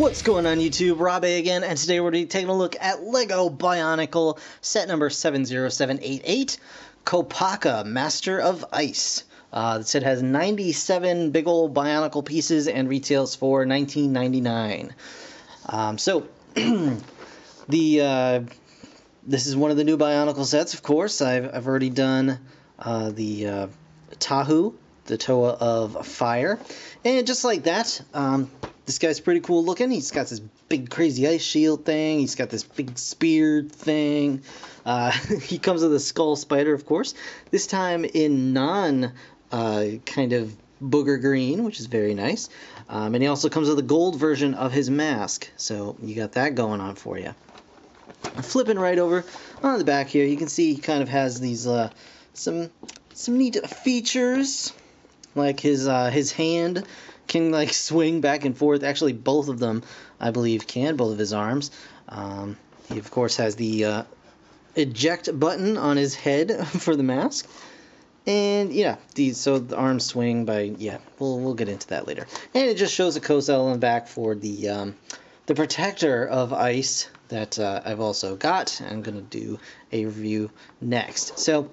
What's going on YouTube? Rob A again, and today we're going to be taking a look at LEGO Bionicle set number 70788, Kopaka, Master of Ice. The set has 97 big ol' Bionicle pieces and retails for $19.99. This is one of the new Bionicle sets, of course. I've already done the Tahu, the Toa of Fire, and just like that, this guy's pretty cool looking. He's got this big crazy ice shield thing. He's got this big spear thing. He comes with a skull spider, of course. This time in kind of booger green, which is very nice. And he also comes with a gold version of his mask. So you got that going on for you. Flipping right over on the back here, you can see he kind of has these some neat features, like his hand can like swing back and forth. Actually, both of them, I believe, can. Both of his arms. He of course has the eject button on his head for the mask, and yeah, so the arms swing by we'll get into that later. And it just shows a co-cell on the back for the protector of ice that I've also got. I'm gonna do a review next. So,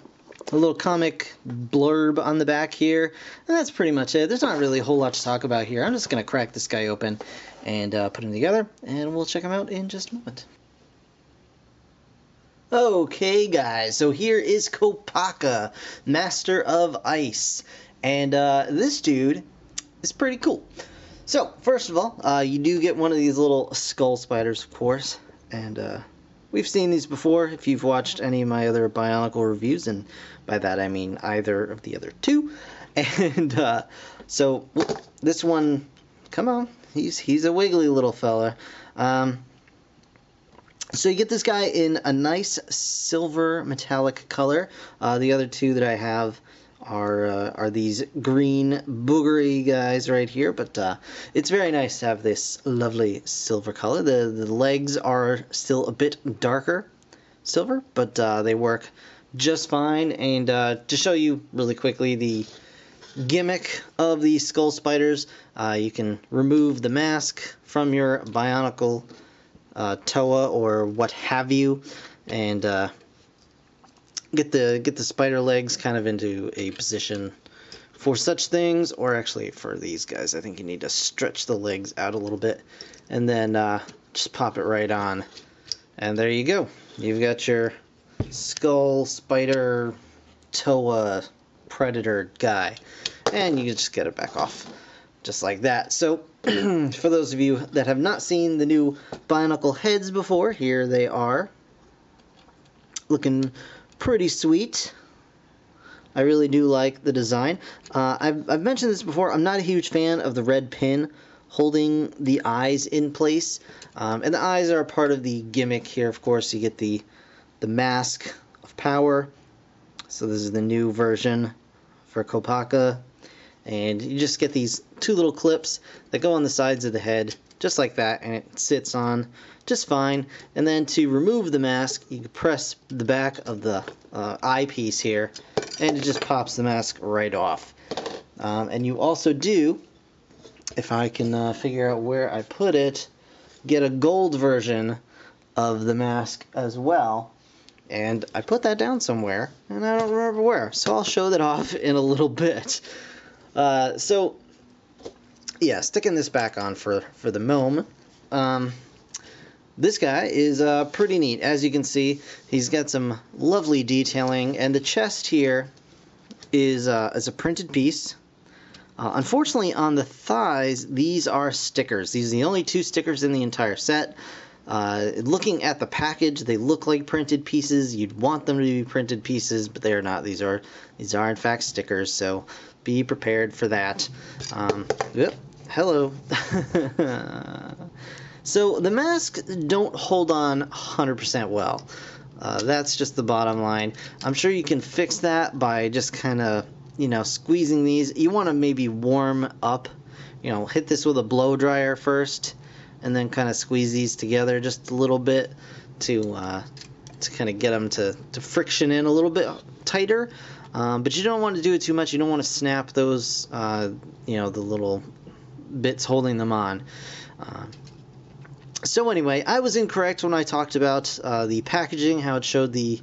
a little comic blurb on the back here, and that's pretty much it. There's not really a whole lot to talk about here. I'm just going to crack this guy open and put him together, and we'll check him out in just a moment. Okay, guys, so here is Kopaka, Master of Ice, and this dude is pretty cool. So, first of all, you do get one of these little skull spiders, of course, and we've seen these before if you've watched any of my other Bionicle reviews, and by that I mean either of the other two. And so this one, come on, he's a wiggly little fella. So you get this guy in a nice silver metallic color. The other two that I have are these green boogery guys right here, but it's very nice to have this lovely silver color. The legs are still a bit darker silver, but they work just fine. And to show you really quickly the gimmick of the skull spiders, you can remove the mask from your Bionicle Toa or what have you, and get the spider legs kind of into a position for such things, or actually for these guys, I think you need to stretch the legs out a little bit, and then just pop it right on, and there you go. You've got your skull spider Toa predator guy, and you can just get it back off just like that. So for those of you that have not seen the new Bionicle heads before, here they are, looking pretty sweet. I really do like the design. I've mentioned this before. I'm not a huge fan of the red pin holding the eyes in place, and the eyes are a part of the gimmick here. Of course, you get the mask of power. So this is the new version for Kopaka, and you just get these two little clips that go on the sides of the head, just like that, and it sits on just fine. And then to remove the mask, you can press the back of the eyepiece here, and it just pops the mask right off. And you also do, if I can figure out where I put it, get a gold version of the mask as well. And I put that down somewhere, and I don't remember where, so I'll show that off in a little bit. So, yeah, sticking this back on for the moment. This guy is pretty neat. As you can see, he's got some lovely detailing, and the chest here is a printed piece. Unfortunately, on the thighs, these are stickers. These are the only two stickers in the entire set. Looking at the package, they look like printed pieces. You'd want them to be printed pieces, but they are not. These are in fact stickers, so be prepared for that. Hello. So the masks don't hold on 100% well. That's just the bottom line. I'm sure you can fix that by just kind of, squeezing these. You want to maybe warm up, hit this with a blow dryer first, and then kind of squeeze these together just a little bit to kind of get them to friction in a little bit tighter. But you don't want to do it too much. You don't want to snap those, the little bits holding them on. So anyway, I was incorrect when I talked about the packaging, how it showed the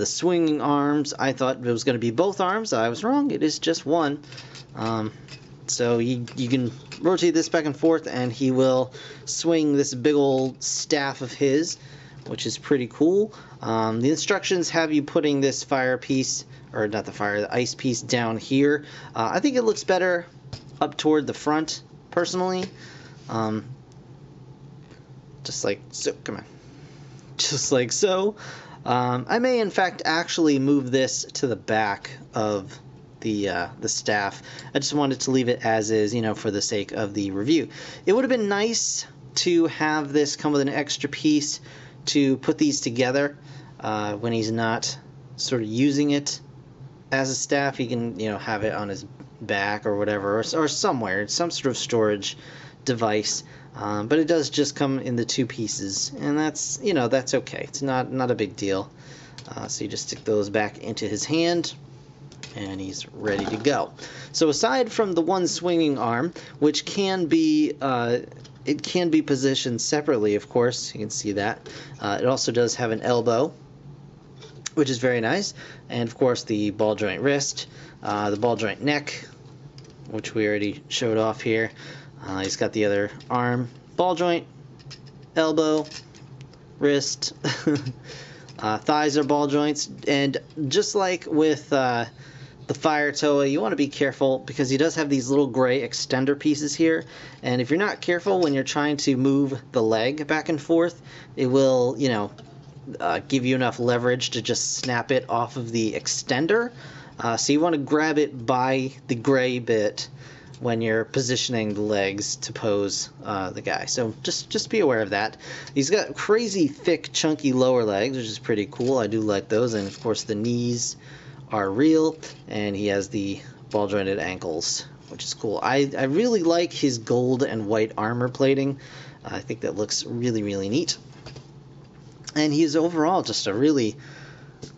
swinging arms. I thought it was going to be both arms. I was wrong. It is just one. So you can rotate this back and forth, and he will swing this big old staff of his, which is pretty cool. The instructions have you putting this fire piece, or not the ice piece down here. I think it looks better up toward the front, personally. Just like so. Come on. Just like so. I may, in fact, actually move this to the back of the staff. I just wanted to leave it as is, you know, for the sake of the review. It would have been nice to have this come with an extra piece to put these together when he's not sort of using it as a staff. He can, you know, have it on his back or whatever, or somewhere, some sort of storage device. But it does just come in the two pieces, and that's, you know, that's okay. It's not a big deal. So you just stick those back into his hand, and he's ready to go. So aside from the one swinging arm, which can be it can be positioned separately, of course, you can see that. It also does have an elbow, which is very nice, and of course the ball joint wrist, the ball joint neck, which we already showed off here. He's got the other arm, ball joint, elbow, wrist, thighs are ball joints, and just like with the Fire Toa, you want to be careful because he does have these little gray extender pieces here, and if you're not careful when you're trying to move the leg back and forth, it will, you know, give you enough leverage to just snap it off of the extender. So you want to grab it by the gray bit when you're positioning the legs to pose the guy. So just be aware of that. He's got crazy thick, chunky lower legs, which is pretty cool. I do like those, and of course the knees are real, and he has the ball jointed ankles, which is cool. I really like his gold and white armor plating. I think that looks really, really neat. And he's overall just a really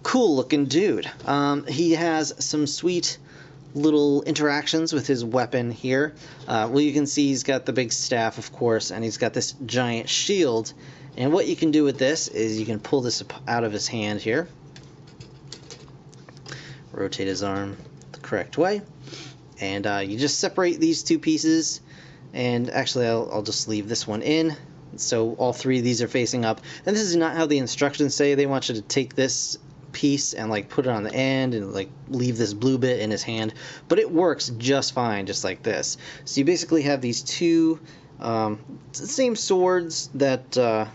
cool looking dude. He has some sweet little interactions with his weapon here. Well, you can see he's got the big staff, of course, and he's got this giant shield. And what you can do with this is you can pull this out of his hand here, rotate his arm the correct way, and you just separate these two pieces. And actually I'll just leave this one in, so all three of these are facing up. And this is not how the instructions say. They want you to take this piece and like put it on the end and like leave this blue bit in his hand, but it works just fine just like this. So you basically have these two same swords that that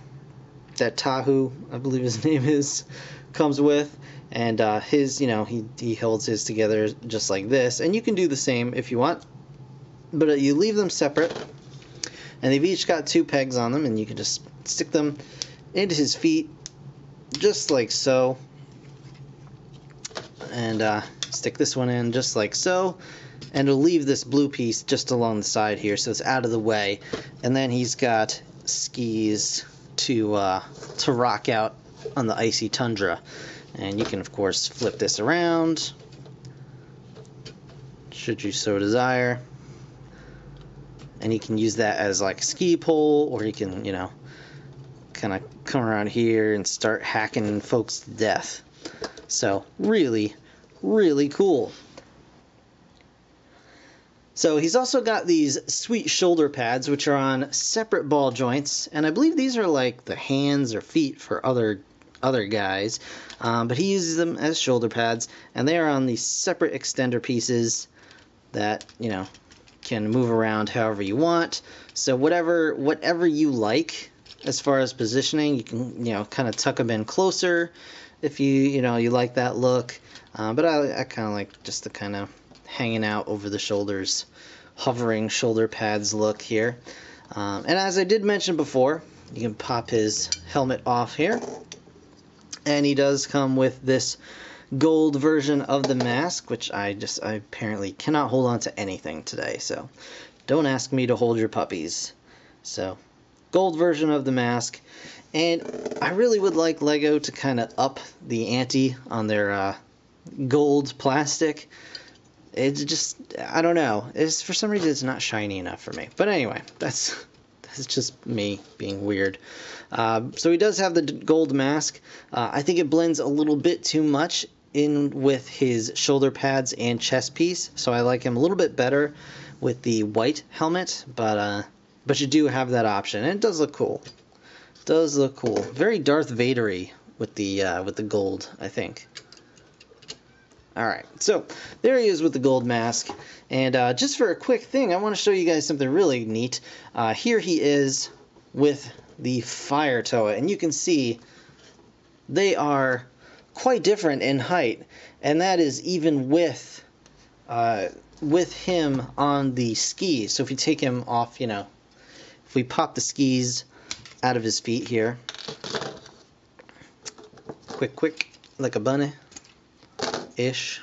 Tahu, I believe his name is, comes with, and his, you know, he holds his together just like this, and you can do the same if you want, but you leave them separate, and they've each got two pegs on them, and you can just stick them into his feet just like so. And stick this one in just like so, and it'll leave this blue piece just along the side here, so it's out of the way. And then he's got skis to rock out on the icy tundra, and you can of course flip this around should you so desire, and he can use that as like a ski pole, or he can, you know, kind of come around here and start hacking folks to death. So really, really cool. So he's also got these sweet shoulder pads, which are on separate ball joints, and I believe these are like the hands or feet for other guys, but he uses them as shoulder pads, and they are on these separate extender pieces that, you know, can move around however you want. So whatever you like as far as positioning, you can, you know, kind of tuck them in closer if you like that look, but I kind of like just the kind of hanging out over the shoulders, hovering shoulder pads look here. And as I did mention before, you can pop his helmet off here, and he does come with this gold version of the mask, which I apparently cannot hold on to anything today, so don't ask me to hold your puppies. So gold version of the mask. And I really would like LEGO to kind of up the ante on their gold plastic. It's just, I don't know. For some reason, it's not shiny enough for me. But anyway, that's It's just me being weird. So he does have the gold mask. I think it blends a little bit too much in with his shoulder pads and chest piece, so I like him a little bit better with the white helmet, but you do have that option, and it does look cool. It does look cool. Very Darth Vader-y with the gold, I think. Alright, so there he is with the gold mask, and just for a quick thing, I want to show you guys something really neat. Here he is with the Fire Toa, and you can see they are quite different in height, and that is even with him on the skis. So if you take him off, you know, if we pop the skis out of his feet here, quick, like a bunny. Ish.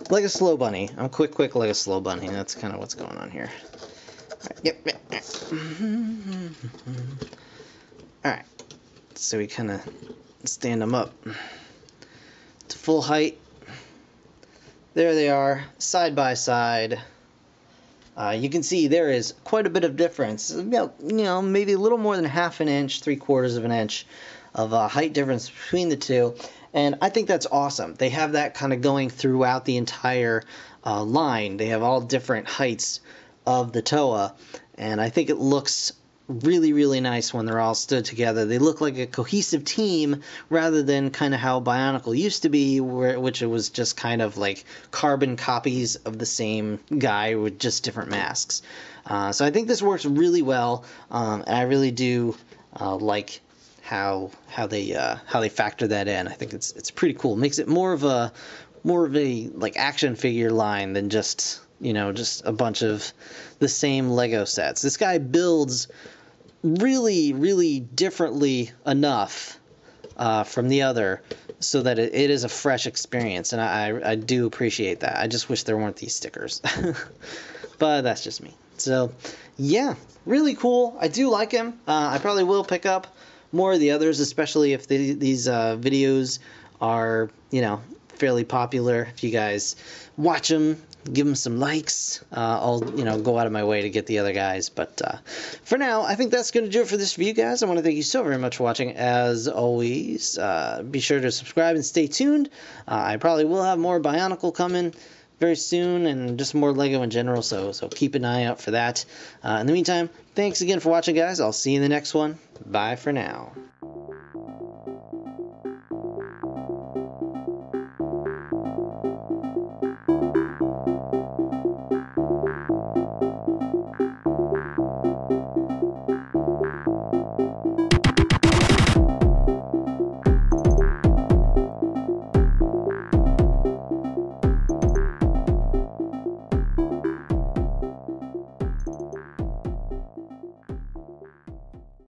Like a slow bunny. I'm quick like a slow bunny. That's kind of what's going on here. Right, yep. Alright. So we kind of stand them up to full height. There they are, side by side. You can see there is quite a bit of difference. You know, maybe a little more than half an inch, 3/4 of an inch of height difference between the two. And I think that's awesome. They have that kind of going throughout the entire line. They have all different heights of the Toa, and I think it looks really, really nice when they're all stood together. They look like a cohesive team rather than kind of how Bionicle used to be, which it was just kind of like carbon copies of the same guy with just different masks. So I think this works really well, and I really do like how they factor that in. I think it's pretty cool. It makes it more of a like action figure line than just, you know, just a bunch of the same Lego sets. This guy builds really, really differently enough from the other so that it is a fresh experience, and I do appreciate that. I just wish there weren't these stickers. But that's just me. So yeah, really cool. I do like him. I probably will pick up more of the others, especially if these videos are, you know, fairly popular. If you guys watch them, give them some likes, I'll, you know, go out of my way to get the other guys. But for now, I think that's going to do it for this review, guys. I want to thank you so very much for watching. As always, be sure to subscribe and stay tuned. I probably will have more Bionicle coming very soon, and just more Lego in general, so keep an eye out for that. In the meantime, thanks again for watching, guys. I'll see you in the next one. Bye for now.